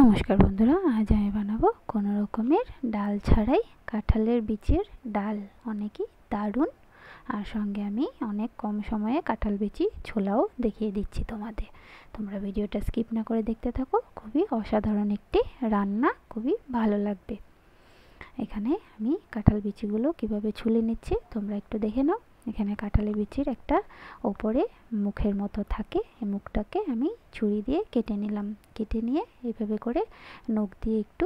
নমস্কার বন্ধুরা, আজ আমি বানাবো কোনো রকমের ডাল ছাড়াই কাঁঠালের বীজের ডাল। অনেকই দারুণ, আর সঙ্গে আমি অনেক কম সময়ে কাঁঠাল বিচি ছোলাও দেখিয়ে দিচ্ছি তোমাদের। তোমরা ভিডিওটা স্কিপ না করে দেখতে থাকো। খুবই অসাধারণ একটি রান্না, খুবই ভালো লাগবে। এখানে আমি কাঁঠাল বিচিগুলো কিভাবে ছুলে নিচ্ছি তোমরা একটু দেখে নাও। এখানে কাঁঠালের বিচির একটা ওপরে মুখের মতো থাকে, এই মুখটাকে আমি ছুরি দিয়ে কেটে নিলাম। কেটে নিয়ে এইভাবে করে নখ দিয়ে একটু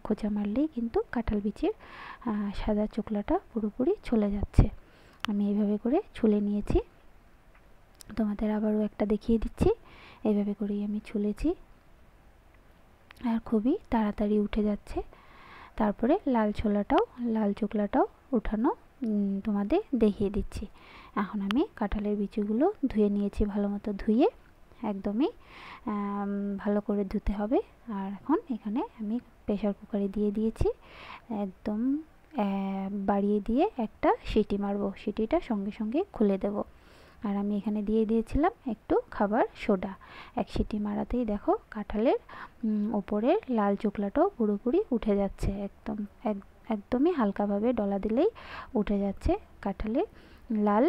খোঁচা মারলেই কিন্তু কাঁঠাল বিচির সাদা চোকলাটা পুরোপুরি চলে যাচ্ছে। আমি এইভাবে করে ছুলে নিয়েছি, তোমাদের আবারও একটা দেখিয়ে দিচ্ছি। এইভাবে করেই আমি ছুলেছি, আর খুবই তাড়াতাড়ি উঠে যাচ্ছে। তারপরে লাল চোকলাটাও উঠানো তোমাদের দেখিয়ে দিচ্ছি। এখন আমি কাঁঠালের বিচিগুলো ধুয়ে নিয়েছি, ভালো মতো ধুয়ে, একদমই ভালো করে ধুতে হবে। আর এখন এখানে আমি প্রেসার কুকারে দিয়ে দিয়েছি, একদম বাড়িয়ে দিয়ে একটা সিটি মারবো। সিটিটা সঙ্গে সঙ্গে খুলে দেব। আর আমি এখানে দিয়ে দিয়েছিলাম একটু খাবার সোডা। এক সিটি মারাতেই দেখো কাঁঠালের ওপরের লাল চোকলাটাও পুরোপুরি উঠে যাচ্ছে। একদমই হালকাভাবে ডলা দিলেই উঠে যাচ্ছে কাঁঠালের লাল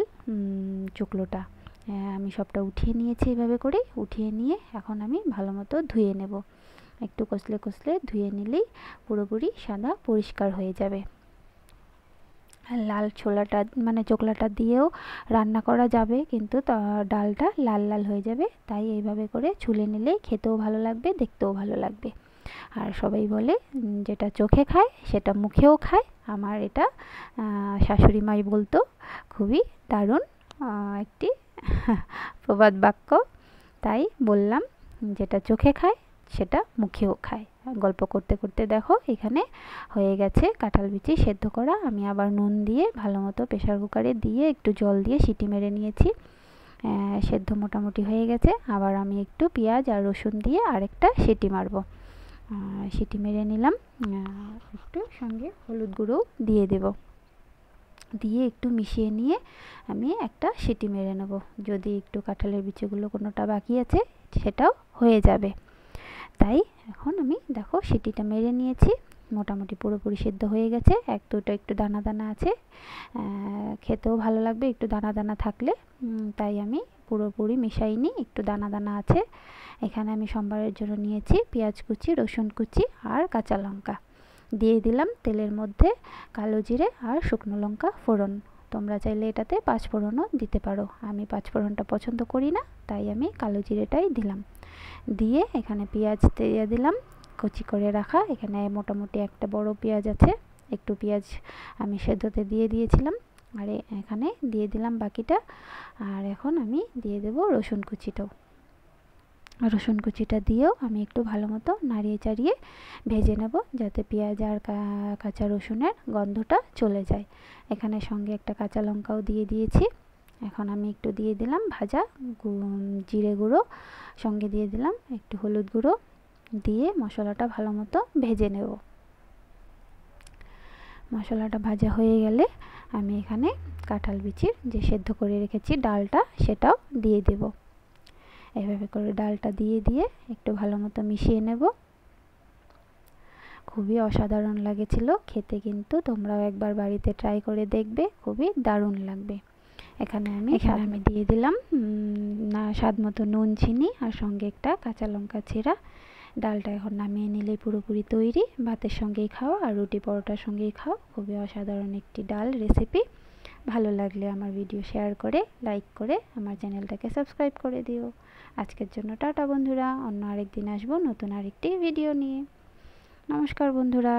চোকলোটা। আমি সবটা উঠিয়ে নিয়েছি এভাবে করে। উঠিয়ে নিয়ে এখন আমি ভালো মতো ধুয়ে নেব। একটু কষলে কষলে ধুয়ে নিলেই পুরোপুরি সাদা পরিষ্কার হয়ে যাবে। লাল ছোলাটা মানে চোকলাটা দিয়েও রান্না করা যাবে, কিন্তু ডালটা লাল লাল হয়ে যাবে। তাই এইভাবে করে ছুলে নিলেই খেতেও ভালো লাগবে, দেখতেও ভালো লাগবে। আর সবাই বলে যেটা চোখে খায় সেটা মুখেও খায়। আমার এটা শাশুড়ি মাই বলতো, খুবই দারুণ একটি প্রবাদ বাক্য। তাই বললাম, যেটা চোখে খায় সেটা মুখেও খায়। গল্প করতে করতে দেখো এখানে হয়ে গেছে কাঁঠাল বিচি সেদ্ধ করা। আমি আবার নুন দিয়ে ভালো মতো প্রেসার কুকারে দিয়ে একটু জল দিয়ে সিটি মেরে নিয়েছি। সেদ্ধ মোটামুটি হয়ে গেছে। আবার আমি একটু পেঁয়াজ আর রসুন দিয়ে আরেকটা সিটি মারবো। সিটি মেরে নিলাম। একটু সঙ্গে হলুদ গুঁড়োও দিয়ে দেব, দিয়ে একটু মিশিয়ে নিয়ে আমি একটা সিটি মেরে নেব। যদি একটু কাঁঠালের বিচিগুলো কোনোটা বাকি আছে সেটাও হয়ে যাবে। তাই এখন আমি দেখো সিটিটা মেরে নিয়েছি, মোটামুটি পুরোপুরি সিদ্ধ হয়ে গেছে। এক দুটো একটু দানা দানা আছে, খেতেও ভালো লাগবে একটু দানা দানা থাকলে। তাই আমি পুরোপুরি মিশাইনি, একটু দানা দানা আছে। এখানে আমি সম্বারের জন্য নিয়েছি পেঁয়াজ কুচি, রসুন কুচি আর কাঁচা লঙ্কা। দিয়ে দিলাম তেলের মধ্যে কালো জিরে আর শুকনো লঙ্কা ফোড়ন। তোমরা চাইলে এটাতে পাঁচফোড়নও দিতে পারো। আমি পাঁচফোড়নটা পছন্দ করি না, তাই আমি কালো জিরেটাই দিলাম। দিয়ে এখানে পেঁয়াজ দিয়ে দিলাম কুচি করে রাখা। এখানে মোটামুটি একটা বড় পেঁয়াজ আছে, একটু পেঁয়াজ আমি সেদ্ধতে দিয়ে দিয়েছিলাম। আর এখানে দিয়ে দিলাম বাকিটা। আর এখন আমি দিয়ে দেব রসুন কুচিটাও। রসুন কুচিটা দিয়েও আমি একটু ভালো মতো নাড়িয়ে চাড়িয়ে ভেজে নেব, যাতে পেঁয়াজ আর কাঁচা রসুনের গন্ধটা চলে যায়। এখানে সঙ্গে একটা কাঁচা লঙ্কাও দিয়ে দিয়েছি। এখন আমি একটু দিয়ে দিলাম ভাজা জিরে গুঁড়ো, সঙ্গে দিয়ে দিলাম একটু হলুদ গুঁড়ো, দিয়ে মশলাটা ভালো মতো ভেজে নেব। মশলাটা ভাজা হয়ে গেলে আমি এখানে কাঁঠাল বিচির যে সেদ্ধ করে রেখেছি ডালটা, সেটাও দিয়ে দেব। এভাবে করে ডালটা দিয়ে দিয়ে একটু ভালো মতো মিশিয়ে নেব। খুবই অসাধারণ লাগেছিল খেতে, কিন্তু তোমরাও একবার বাড়িতে ট্রাই করে দেখবে, খুবই দারুণ লাগবে। এখানে আমি দিয়ে দিলাম স্বাদ মতো নুন, চিনি আর সঙ্গে একটা কাঁচা লঙ্কা ছিঁড়া। ডালটা এখন নামিয়ে নিলেই পুরোপুরি তৈরি। ভাতের সঙ্গেই খাও আর রুটি পরোটার সঙ্গেই খাও। খুবই অসাধারণ একটি ডাল রেসিপি। ভালো লাগলে আমার ভিডিও শেয়ার করে, লাইক করে আমার চ্যানেলটাকে সাবস্ক্রাইব করে দিও। আজকের জন্য টাটা বন্ধুরা, অন্য আরেকদিন আসবো নতুন আরেকটি ভিডিও নিয়ে। নমস্কার বন্ধুরা।